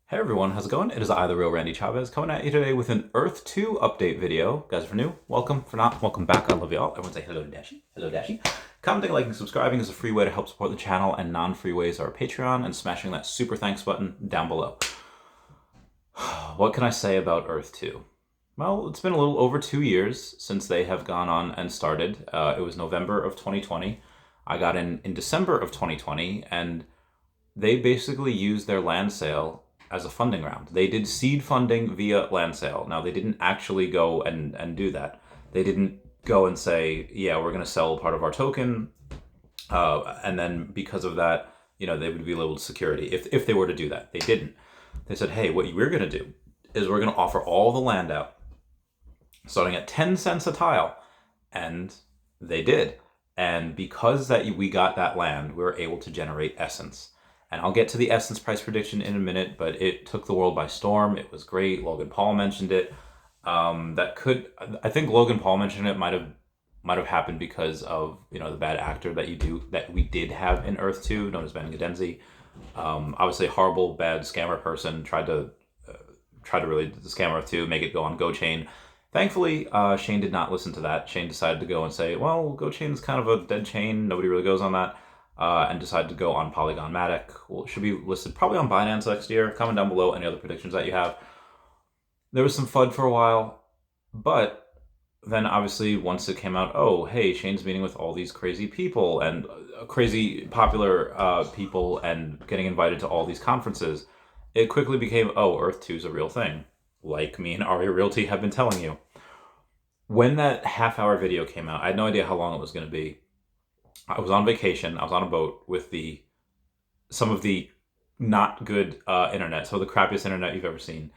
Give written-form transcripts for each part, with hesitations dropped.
Hey everyone, how's it going? It is I, the real Randy Chavez, coming at you today with an Earth 2 update video. Guys, if you're new, welcome. For not, welcome back. I love y'all. Everyone say hello to Dashi. Hello, Dashi. Commenting, liking, subscribing is a free way to help support the channel, and non-free ways are Patreon and smashing that super thanks button down below. What can I say about Earth 2? Well, it's been a little over 2 years since they have gone on and started. It was November of 2020. I got in December of 2020, and they basically used their land sale as a funding round. They did seed funding via land sale. Now, they didn't actually go and do that. They didn't go and say, yeah, we're going to sell part of our token. And then because of that, they would be labeled security if they were to do that. They didn't. They said, hey, what we're going to do is we're going to offer all the land out starting at 10 cents a tile. And they did. And because that we got that land, we were able to generate essence. And I'll get to the essence price prediction in a minute, but it took the world by storm. It was great. Logan Paul mentioned it. I think Logan Paul mentioned it might have happened because of the bad actor that we did have in Earth 2, known as Ben Gadenzi. Obviously, a horrible, bad scammer person tried to really scam Earth 2, make it go on GoChain. Thankfully, Shane did not listen to that. Shane decided to go and say, well, GoChain is kind of a dead chain. Nobody really goes on that. And decided to go on Polygon Matic. Well, it should be listed probably on Binance next year. Comment down below any other predictions that you have. There was some FUD for a while, but then obviously once it came out, oh, hey, Shane's meeting with all these crazy people and crazy popular people and getting invited to all these conferences, it quickly became, oh, Earth 2 is a real thing, like me and Arya Realty have been telling you. When that half-hour video came out, I had no idea how long it was going to be. I was on vacation. I was on a boat with some of the not good internet, so the crappiest internet you've ever seen.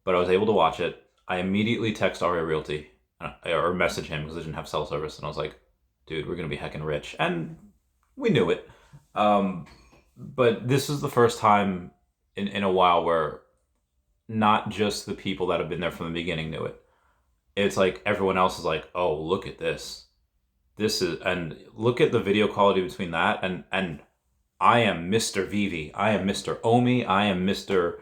But I was able to watch it. I immediately text Arya Realty or message him because I didn't have cell service, and I was like, "Dude, we're gonna be heckin' rich," and we knew it. But this is the first time in a while where not just the people that have been there from the beginning knew it. It's like everyone else is like, "Oh, look at this." And look at the video quality between that and I am Mr. Vivi. I am Mr. Omi. I am Mr.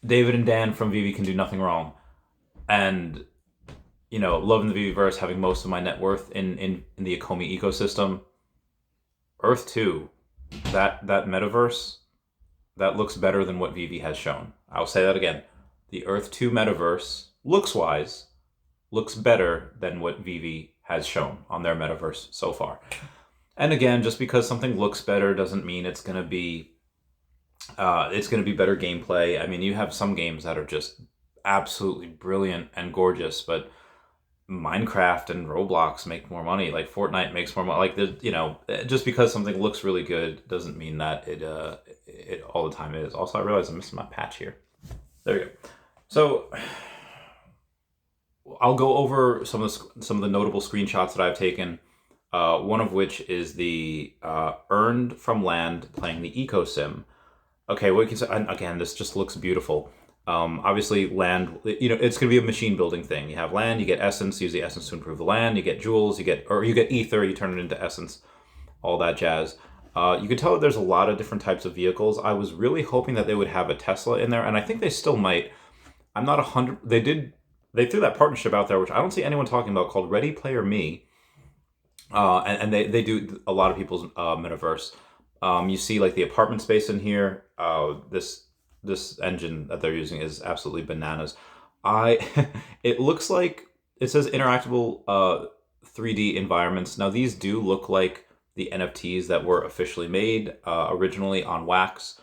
David and Dan from Vivi Can Do Nothing Wrong. And, loving the Vivi verse, having most of my net worth in the Akomi ecosystem. Earth 2, that metaverse, that looks better than what Vivi has shown. I'll say that again. The Earth 2 metaverse, looks-wise, looks better than what Vivi has shown on their metaverse so far. And again, just because something looks better doesn't mean it's going to be better gameplay. I mean, you have some games that are just absolutely brilliant and gorgeous, but Minecraft and Roblox make more money. Like Fortnite makes more money. Like just because something looks really good doesn't mean that it all the time is. Also, I realize I'm missing my patch here. There we go. So I'll go over some of the notable screenshots that I've taken. One of which is the earned from land playing the eco sim. Okay, what you can say, and again, this just looks beautiful. Obviously, land, it's going to be a machine building thing. You have land, you get essence, use the essence to improve the land. You get jewels, you get ether, you turn it into essence, all that jazz. You can tell that there's a lot of different types of vehicles. I was really hoping that they would have a Tesla in there, and I think they still might. I'm not 100. They threw that partnership out there, which I don't see anyone talking about, called Ready Player Me. And they do a lot of people's metaverse. You see like the apartment space in here. This engine that they're using is absolutely bananas. It looks like it says interactable 3D environments. Now these do look like the NFTs that were officially made originally on Wax.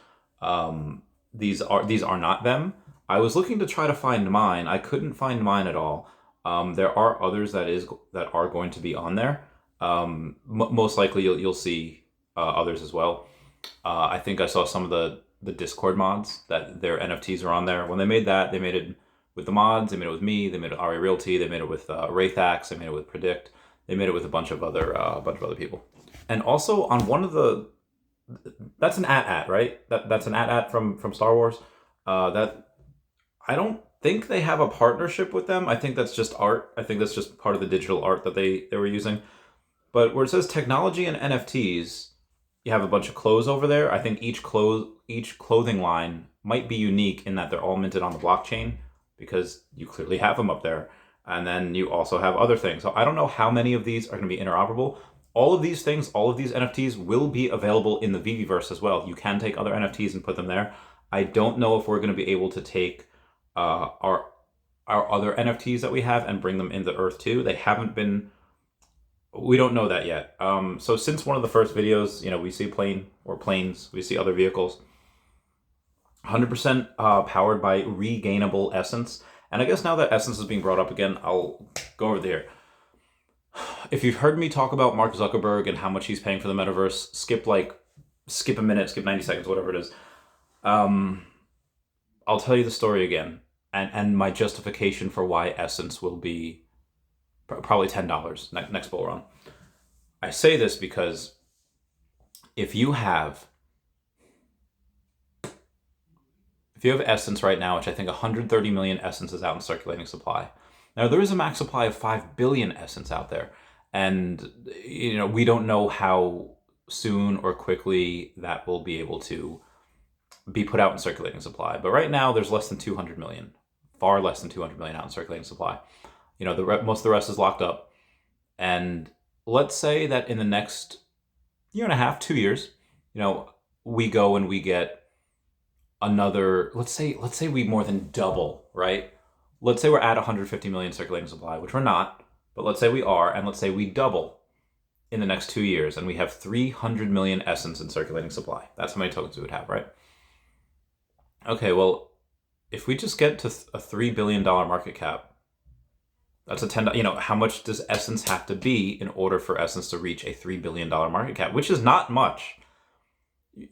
These are not them. I was looking to try to find mine. I couldn't find mine at all. There are others that are going to be on there. Most likely you'll see others as well. I think I saw some of the Discord mods that their NFTs are on there. When they made that, they made it with the mods. They made it with me. They made it Arya Realty. They made it with Wraithax. They made it with Predict. They made it with a bunch of other people. And also on one of that's an AT-AT, right? That's an AT-AT from Star Wars. That I don't think they have a partnership with them. I think that's just art. I think that's just part of the digital art that they were using. But where it says technology and NFTs, you have a bunch of clothes over there. I think each clothing line might be unique in that they're all minted on the blockchain, because you clearly have them up there. And then you also have other things. So I don't know how many of these are going to be interoperable. All of these things, all of these NFTs will be available in the VVverse as well. You can take other NFTs and put them there. I don't know if we're going to be able to take our other NFTs that we have and bring them into Earth 2. They haven't been. We don't know that yet. So since one of the first videos, we see a plane or planes, we see other vehicles. 100% powered by regainable essence. And I guess now that essence is being brought up again, I'll go over there. If you've heard me talk about Mark Zuckerberg and how much he's paying for the metaverse, skip a minute, skip 90 seconds, whatever it is. I'll tell you the story again, and my justification for why essence will be probably $10 next bull run. I say this because if you have essence right now, which I think 130 million essence is out in circulating supply. Now, there is a max supply of 5 billion essence out there. And, we don't know how soon or quickly that will be able to be put out in circulating supply. But right now, there's less than 200 million, far less than 200 million out in circulating supply. Most of the rest is locked up. And let's say that in the next year and a half, 2 years, we go and we get another, let's say we more than double, right? Let's say we're at 150 million circulating supply, which we're not, but let's say we are, and let's say we double in the next 2 years, and we have 300 million essence in circulating supply. That's how many tokens we would have, right? Okay, well, if we just get to a $3 billion market cap, that's a $10, how much does essence have to be in order for essence to reach a $3 billion market cap, which is not much.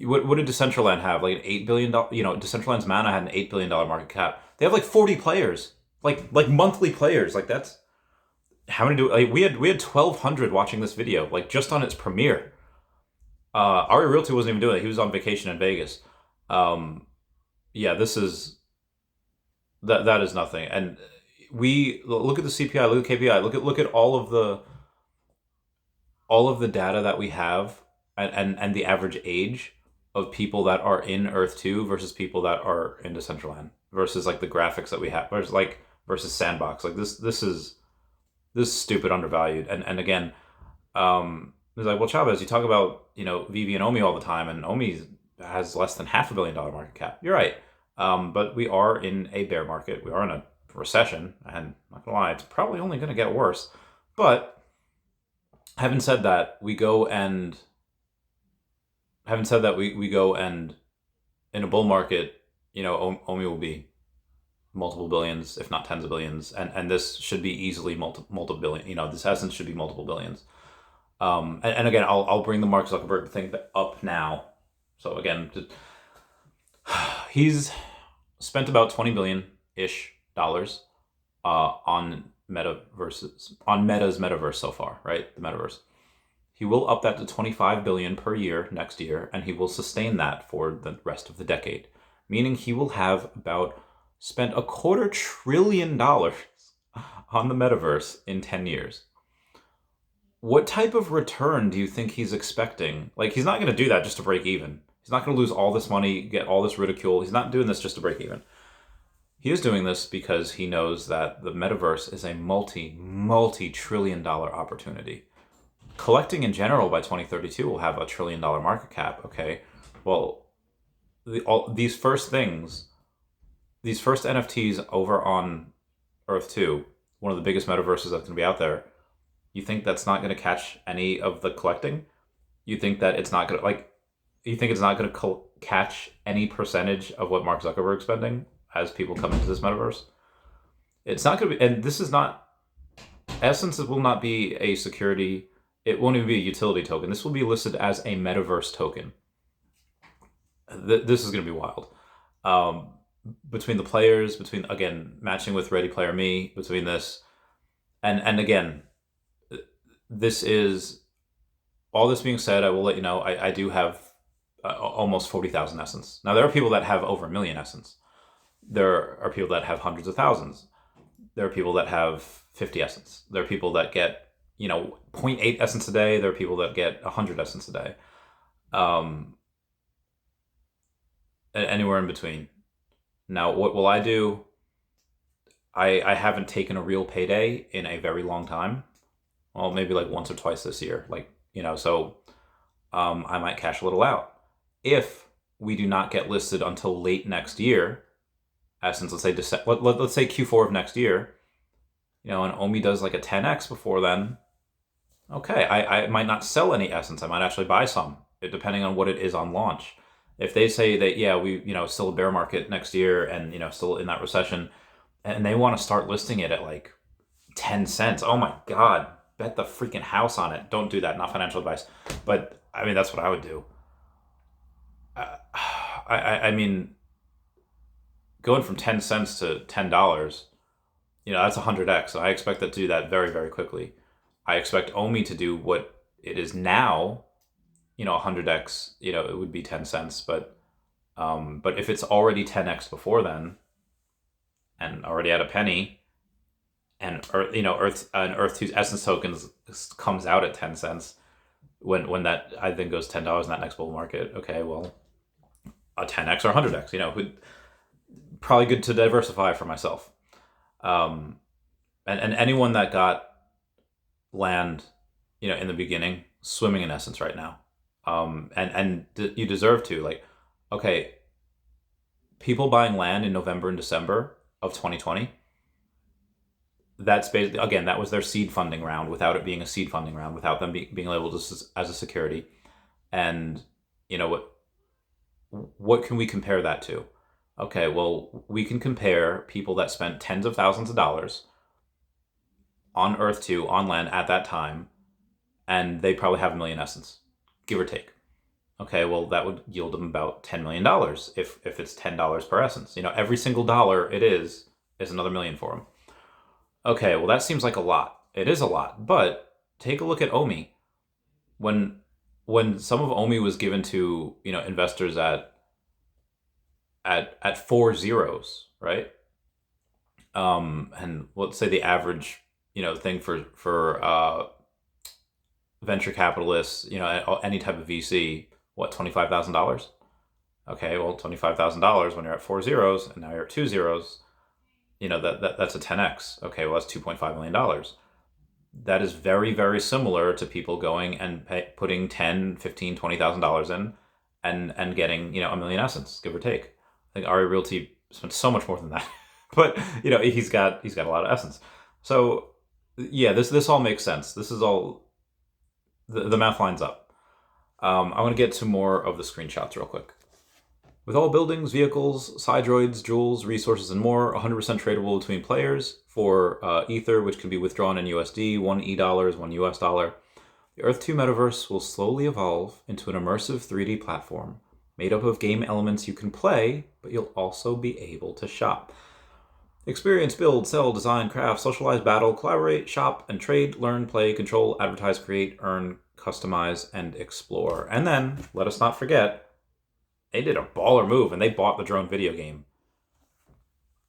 What did Decentraland have? Like an $8 billion, Decentraland's Mana had an $8 billion market cap. They have like 40 players, like monthly players. Like that's, how many we had 1,200 watching this video, like just on its premiere. Arya Realty wasn't even doing it. He was on vacation in Vegas. This is, that is nothing. And we look at the CPI, look at KPI, look at all of the data that we have, and the average age of people that are in Earth 2 versus people that are in Decentraland, versus like the graphics that we have, versus Sandbox. Like this is stupid undervalued. And again, it's like, well, Chavez, you talk about, Vivi and Omi all the time, and Omi has less than $500 million market cap. You're right. But we are in a bear market. We are in a recession, and not gonna lie, it's probably only gonna get worse. But having said that, we go and in a bull market, Omi will be multiple billions, if not tens of billions, and this should be easily multiple billion. This essence should be multiple billions. And again, I'll bring the Mark Zuckerberg thing up now. So again, he's spent about $20 billion-ish on metaverses, on Meta's metaverse so far, right? The metaverse. He will up that to $25 billion per year next year, and he will sustain that for the rest of the decade, meaning he will have spent $250 billion on the metaverse in 10 years. What type of return do you think he's expecting? Like, he's not going to do that just to break even. He's not going to lose all this money, get all this ridicule. He's not doing this just to break even. He is doing this because he knows that the metaverse is a multi-trillion-dollar opportunity. Collecting in general by 2032 will have $1 trillion market cap. Okay, well, these first NFTs over on Earth 2, one of the biggest metaverses that's going to be out there. You think that's not going to catch any of the collecting? You think that it's not going to catch any percentage of what Mark Zuckerberg's spending as people come into this metaverse? It's not going to be, and this is not, Essence will not be a security. It won't even be a utility token. This will be listed as a metaverse token. This is going to be wild. Between the players, again, matching with Ready Player Me, between this, and again, this is, all this being said, I will let you know, I do have almost 40,000 essence. Now, there are people that have over 1 million essence. There are people that have hundreds of thousands. There are people that have 50 essence. There are people that get, 0.8 essence a day. There are people that get 100 essence a day. Um, Anywhere in between. Now, what will I do? I haven't taken a real payday in a very long time. Well, maybe like once or twice this year. So I might cash a little out. If we do not get listed until late next year, since let's say let's say Q4 of next year, and Omi does like a 10x before then, okay, I might not sell any Essence. I might actually buy some, depending on what it is on launch. If they say that, yeah, we, still a bear market next year and, still in that recession, and they want to start listing it at like 10 cents, oh my God, bet the freaking house on it. Don't do that, not financial advice. But I mean, that's what I would do. I mean, going from 10 cents to $10, that's 100x. So I expect that to do that very, very quickly. I expect Omi to do what it is now, 100x, it would be 10 cents. But if it's already 10x before then and already at a penny, and Earth 2's Essence tokens comes out at 10 cents when that I think goes $10 in that next bull market. Okay, well, a 10x or 100x, probably good to diversify for myself. And anyone that got land, in the beginning, swimming in Essence right now. You deserve to. Like, okay, people buying land in November and December of 2020, that's basically, again, that was their seed funding round without it being a seed funding round, without them being labeled as a security. And what can we compare that to? Okay, well, we can compare people that spent tens of thousands of dollars on Earth 2, on land at that time, and they probably have 1 million Essence, give or take. Okay, well, that would yield them about $10 million if it's $10 per Essence. Every single dollar it is another million for them. Okay, well, that seems like a lot. It is a lot, but take a look at Omi. When some of Omi was given to, investors at 4 zeros, right? And let's say the average, thing for venture capitalists, any type of VC, what, $25,000? Okay, well, $25,000 when you're at 4 zeros and now you're at 2 zeros, that's a 10x. Okay, well, that's $2.5 million. That is very, very similar to people going and putting $10,000, $15,000, $20,000 in and getting, 1 million Essence, give or take. I think Arya Realty spent so much more than that, but he's got a lot of Essence. So yeah, this all makes sense. This is all the math lines up. I want to get to more of the screenshots real quick. With all buildings, vehicles, Sidroids, jewels, resources, and more, 100% tradable between players for Ether, which can be withdrawn in USD, $1 $1 US dollar. The Earth 2 metaverse will slowly evolve into an immersive 3D platform made up of game elements you can play, but you'll also be able to shop. Experience, build, sell, design, craft, socialize, battle, collaborate, shop, and trade, learn, play, control, advertise, create, earn, customize, and explore. And then, let us not forget, they did a baller move and they bought the drone video game.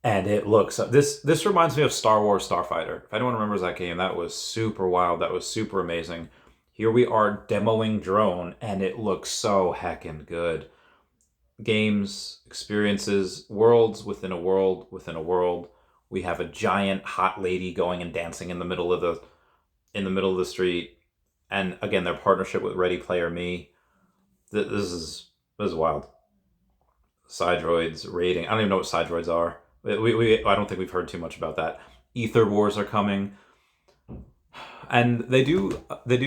And it looks, this reminds me of Star Wars Starfighter. If anyone remembers that game, that was super wild. That was super amazing. Here we are demoing drone and it looks so heckin' good. Games, experiences, worlds within a world within a world. We have a giant hot lady going and dancing in the middle of the street. And again, their partnership with Ready Player Me. This is wild. Sidroids, rating. I don't even know what Sidroids are. I don't think we've heard too much about that. Ether Wars are coming. And they do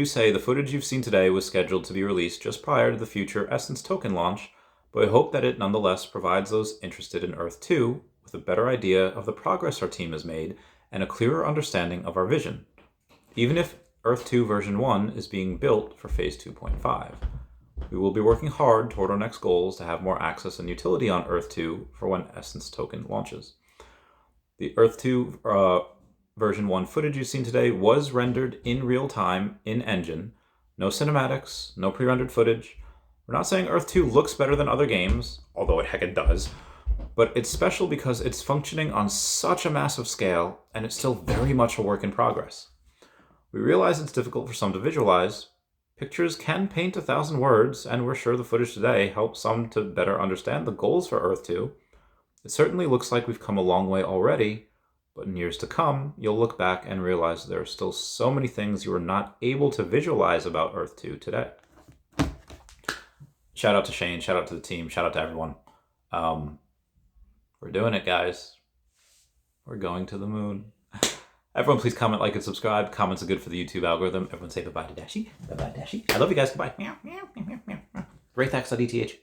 say the footage you've seen today was scheduled to be released just prior to the future Essence token launch, but I hope that it nonetheless provides those interested in Earth 2 with a better idea of the progress our team has made and a clearer understanding of our vision, even if Earth 2 version 1 is being built for phase 2.5. We will be working hard toward our next goals to have more access and utility on Earth 2 for when Essence token launches. The Earth 2 version 1 footage you've seen today was rendered in real time in engine. No cinematics, no pre-rendered footage. We're not saying Earth 2 looks better than other games, although it heckin' does, but it's special because it's functioning on such a massive scale and it's still very much a work in progress. We realize it's difficult for some to visualize. Pictures can paint 1,000 words, and we're sure the footage today helps some to better understand the goals for Earth 2. It certainly looks like we've come a long way already, but in years to come, you'll look back and realize there are still so many things you were not able to visualize about Earth 2 today. Shout out to Shane, shout out to the team, shout out to everyone. We're doing it, guys. We're going to the moon. Everyone, please comment, like, and subscribe. Comments are good for the YouTube algorithm. Everyone say bye-bye to Dashi. Bye-bye, Dashi. I love you guys. Goodbye. Meow, meow, meow, meow, meow. Raythax.eth.